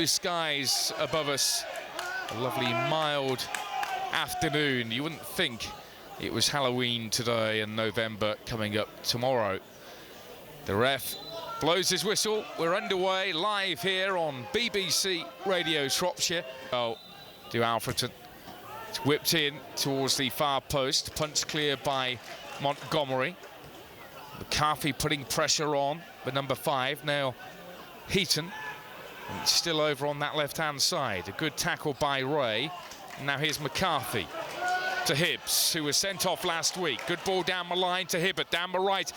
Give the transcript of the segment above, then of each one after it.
blue skies above us. A lovely mild afternoon. You wouldn't think it was Halloween today and November coming up tomorrow. The ref blows his whistle. We're underway live here on BBC Radio Shropshire. Oh, to Alfreton. It's whipped in towards the far post. Punch clear by Montgomery. McCarthy putting pressure on the number 5. Now Heaton. And it's still over on that left-hand side. A good tackle by Ray. And now here's McCarthy to Hibbs, who was sent off last week. Good ball down the line to Hibbert, down the right.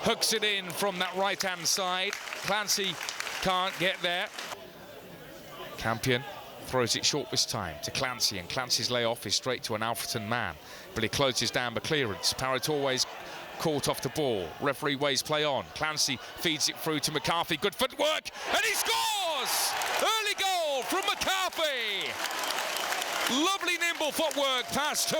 Hooks it in from that right-hand side. Clancy can't get there. Campion throws it short this time to Clancy, and Clancy's layoff is straight to an Alfreton man. But he closes down the clearance. Parrott always caught off the ball. Referee ways play on. Clancy feeds it through to McCarthy. Good footwork, and he scores! Early goal from McCarthy. Lovely nimble footwork past 2,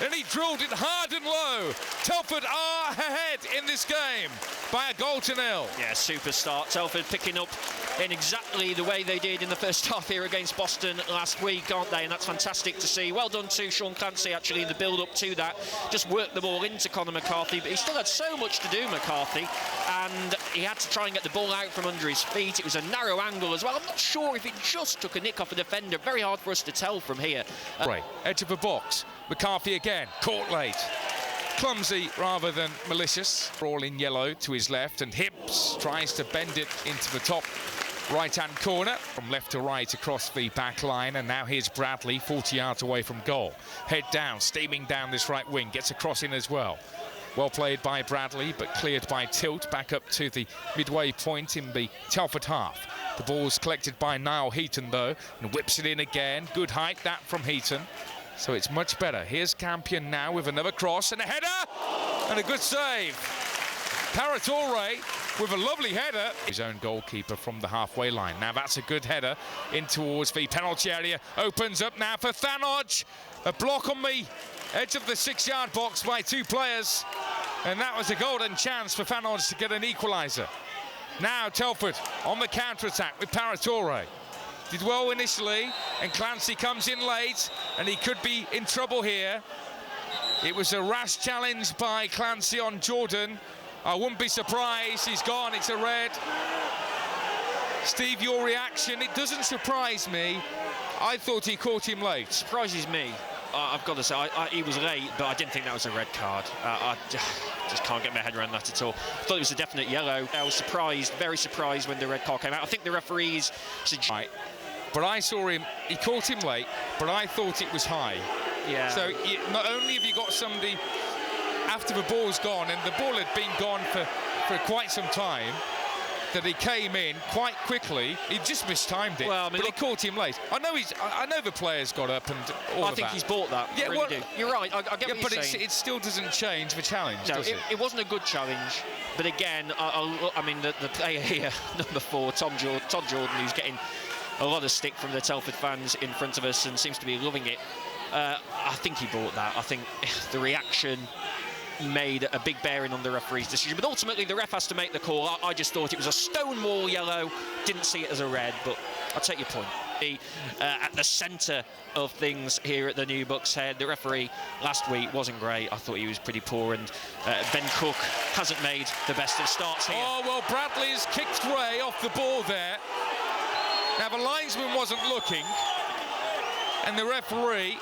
and he drilled it hard and low. Telford are ahead in this game by a goal to nil. Yeah, super start. Telford picking up in exactly the way they did in the first half here against Boston last week, aren't they? And that's fantastic to see. Well done to Sean Clancy, actually, in the build-up to that. Just worked the ball into Conor McCarthy, but he still had so much to do, McCarthy, and he had to try and get the ball out from under his feet. It was a narrow angle as well. I'm not sure if it just took a nick off a defender. Very hard for us to tell from here. Right, edge of the box. McCarthy again, caught late. Clumsy rather than malicious. All in yellow to his left, and Hibbs tries to bend it into the top right-hand corner. From left to right across the back line, and now here's Bradley, 40 yards away from goal. Head down, steaming down this right wing, gets a cross in as well. Well played by Bradley, but cleared by Tilt, back up to the midway point in the Telford half. The ball's collected by Niall Heaton, though, and whips it in again. Good height, that from Heaton. So it's much better. Here's Campion now with another cross and a header, and a good save. Parrott with a lovely header. His own goalkeeper from the halfway line. Now that's a good header in towards the penalty area. Opens up now for Thanodge. A block on the edge of the 6-yard box by 2 players. And that was a golden chance for Thanodge to get an equaliser. Now Telford on the counter-attack with Paratore. Did well initially, and Clancy comes in late, and he could be in trouble here. It was a rash challenge by Clancy on Jordan. I wouldn't be surprised. He's gone. It's a red. Steve, your reaction? It doesn't surprise me. I thought he caught him late. Surprises me. I've got to say, he was late, but I didn't think that was a red card. I just can't get my head around that at all. I thought it was a definite yellow. I was surprised, very surprised when the red card came out. I think the referees... Right. But I saw him, he caught him late, but I thought it was high. Yeah. So not only have you got somebody after the ball's gone, and the ball had been gone for quite some time, that he came in quite quickly. He just mistimed it, well, I mean, but he caught him late. I know the players got up and all I think he's bought that. Yeah, really do. You're right. I get what you're saying. It still doesn't change the challenge, no, does it? It wasn't a good challenge. But again, I mean, the player here, number 4, Todd Jordan, who's getting a lot of stick from the Telford fans in front of us and seems to be loving it. I think he bought that. I think the reaction made a big bearing on the referee's decision, but ultimately the ref has to make the call. I just thought it was a stonewall yellow, didn't see it as a red, but I'll take your point. At the centre of things here at the New Bucks Head, the referee last week wasn't great. I thought he was pretty poor, and Ben Cook hasn't made the best of starts here. Oh, well, Bradley's kicked Ray off the ball there. Now, the linesman wasn't looking, and the referee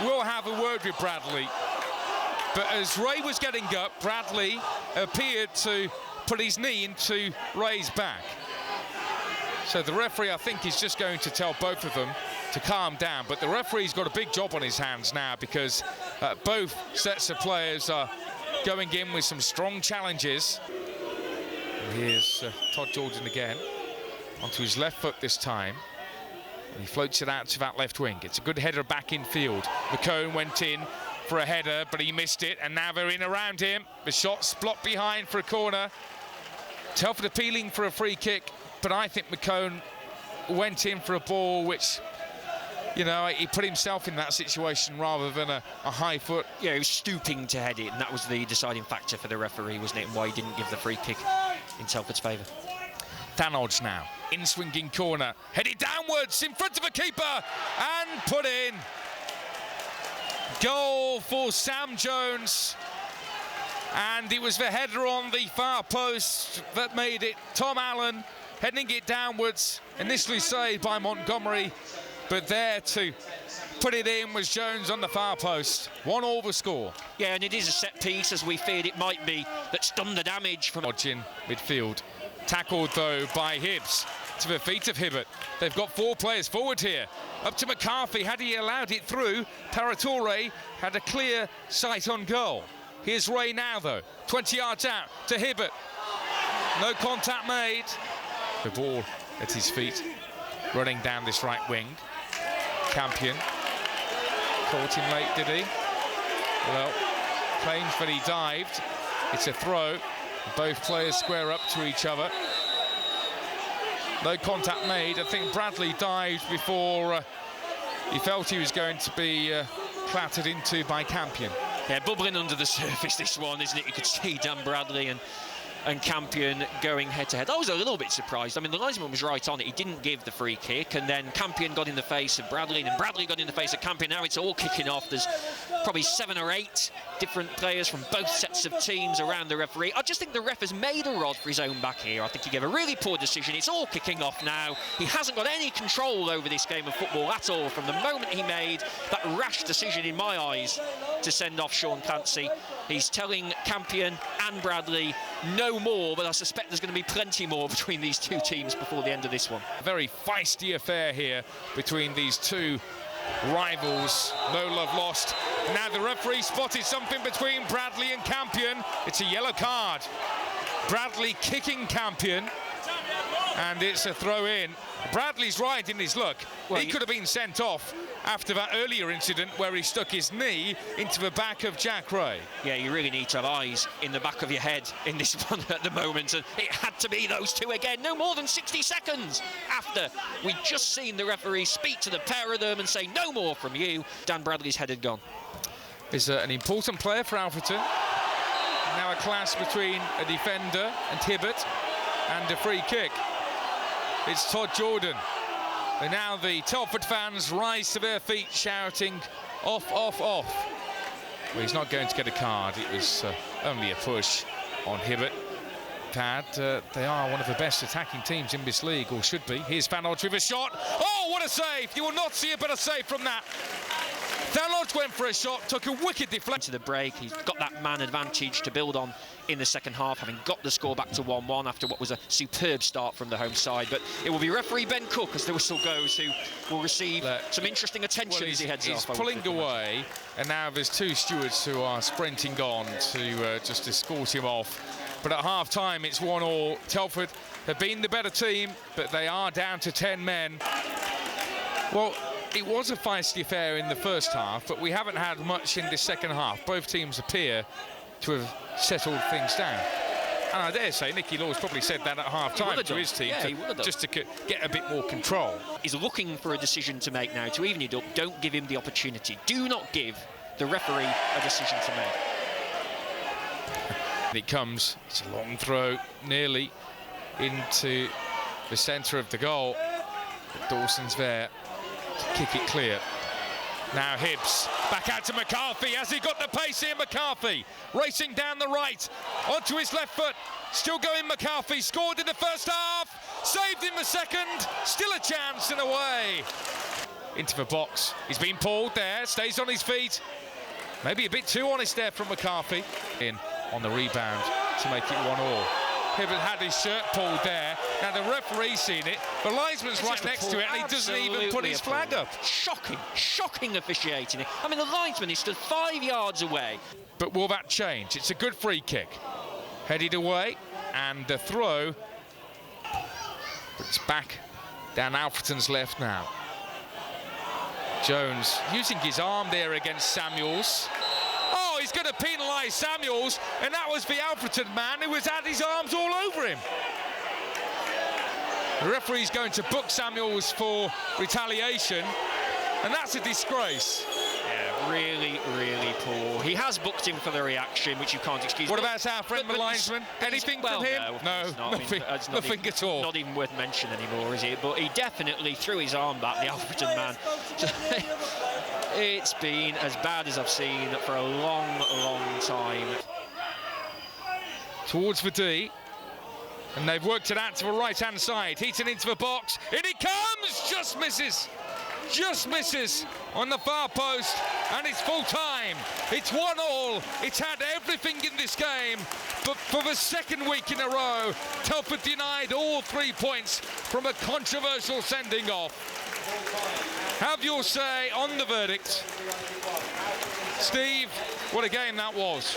will have a word with Bradley. But as Ray was getting up, Bradley appeared to put his knee into Ray's back. So the referee, I think, is just going to tell both of them to calm down. But the referee's got a big job on his hands now, because both sets of players are going in with some strong challenges. And here's Todd Jordan again, onto his left foot this time. And he floats it out to that left wing. It's a good header back in field. McCone went in for a header, but he missed it, and now they're in around him. The shot's blocked behind for a corner. Telford appealing for a free kick, but I think McCone went in for a ball which, you know, he put himself in that situation rather than a high foot. Yeah, he was stooping to head it, and that was the deciding factor for the referee, wasn't it, and why he didn't give the free kick in Telford's favour. Thanodge now, in swinging corner, headed downwards in front of a keeper and put in. Goal for Sam Jones, and it was the header on the far post that made it. Tom Allen heading it downwards, initially saved by Montgomery, but there to put it in was Jones on the far post. 1-1 the score. Yeah, and it is a set piece, as we feared it might be, that's done the damage from In midfield. Tackled though by Hibbs to the feet of Hibbert. They've got 4 players forward here. Up to McCarthy. Had he allowed it through, Paratore had a clear sight on goal. Here's Ray now though. 20 yards out to Hibbert. No contact made. The ball at his feet. Running down this right wing. Campion. Caught him late, did he? Well, claims that he dived. It's a throw. Both players square up to each other. No contact made. I think Bradley dived before he felt he was going to be clattered into by Campion. Yeah, bubbling under the surface, this one, isn't it? You could see Dan Bradley and Campion going head-to-head. I was a little bit surprised. I mean, the linesman was right on it. He didn't give the free kick, and then Campion got in the face of Bradley, and Bradley got in the face of Campion. Now it's all kicking off. There's probably 7 or 8 different players from both sets of teams around the referee. I just think the ref has made a rod for his own back here. I think he gave a really poor decision. It's all kicking off now. He hasn't got any control over this game of football at all from the moment he made that rash decision, in my eyes, to send off Sean Clancy. He's telling Campion and Bradley no more, but I suspect there's going to be plenty more between these two teams before the end of this one. A very feisty affair here between these two rivals. No love lost. Now the referee spotted something between Bradley and Campion. It's a yellow card. Bradley kicking Campion, and it's a throw in. Bradley's right in his look. Well, he could have been sent off after that earlier incident where he stuck his knee into the back of Jack Ray. Yeah, you really need to have eyes in the back of your head in this one at the moment, and it had to be those two again. No more than 60 seconds after we'd just seen the referee speak to the pair of them and say no more from you. Dan Bradley's head had gone. Is an important player for Alfreton. Now a clash between a defender and Hibbert, and a free kick. It's Todd Jordan. And now the Telford fans rise to their feet shouting, off, off, off. Well, he's not going to get a card. It was only a push on Hibbert. They are one of the best attacking teams in this league, or should be. Here's Thanodge with a shot. Oh, what a save! You will not see a better save from that. Thanodge went for a shot, took a wicked deflection. To the break, he's got that man advantage to build on in the second half, having got the score back to 1-1 after what was a superb start from the home side. But it will be referee Ben Cook, as the whistle goes, who will receive some interesting attention as he heads off. He's pulling away, and now there's 2 stewards who are sprinting on to just escort him off. But at half-time, it's 1-1. Telford have been the better team, but they are down to 10 men. Well, it was a feisty affair in the first half, but we haven't had much in the second half. Both teams appear to have settled things down. And I dare say Nicky Law's probably said that at half-time to his team, just to get a bit more control. He's looking for a decision to make now to even it up. Don't give him the opportunity. Do not give the referee a decision to make. It comes, it's a long throw, nearly into the centre of the goal. But Dawson's there to kick it clear. Now Hibbs, back out to McCarthy. Has he got the pace here, McCarthy? Racing down the right, onto his left foot. Still going McCarthy, scored in the first half, saved in the second, still a chance and away. Into the box, he's been pulled there, stays on his feet. Maybe a bit too honest there from McCarthy. In on the rebound to make it 1-1. Hibbert had his shirt pulled there. Now the referee's seen it. The linesman's right next to it, and he doesn't even put his flag up. Shocking officiating. I mean, the linesman is stood 5 yards away. But will that change? It's a good free kick. Headed away, and the throw. But it's back down Alfreton's left now. Jones using his arm there against Samuels. Oh, he's going to penalise Samuels, and that was the Alfreton man who had his arms all over him. The referee's going to book Samuels for retaliation, and that's a disgrace. Yeah, really, really poor. He has booked him for the reaction, which you can't excuse. What about our friend the linesman? Anything from him? No, nothing at all. Not even worth mentioning anymore, is it? But he definitely threw his arm back, the Alfreton man. It's been as bad as I've seen for a long, long time. Towards the D. And they've worked it out to the right-hand side. Heaton into the box. In he comes! Just misses. Just misses on the far post. And it's full time. It's 1-1. It's had everything in this game. But for the second week in a row, Telford denied all 3 points from a controversial sending off. Have your say on the verdict. Steve, what a game that was.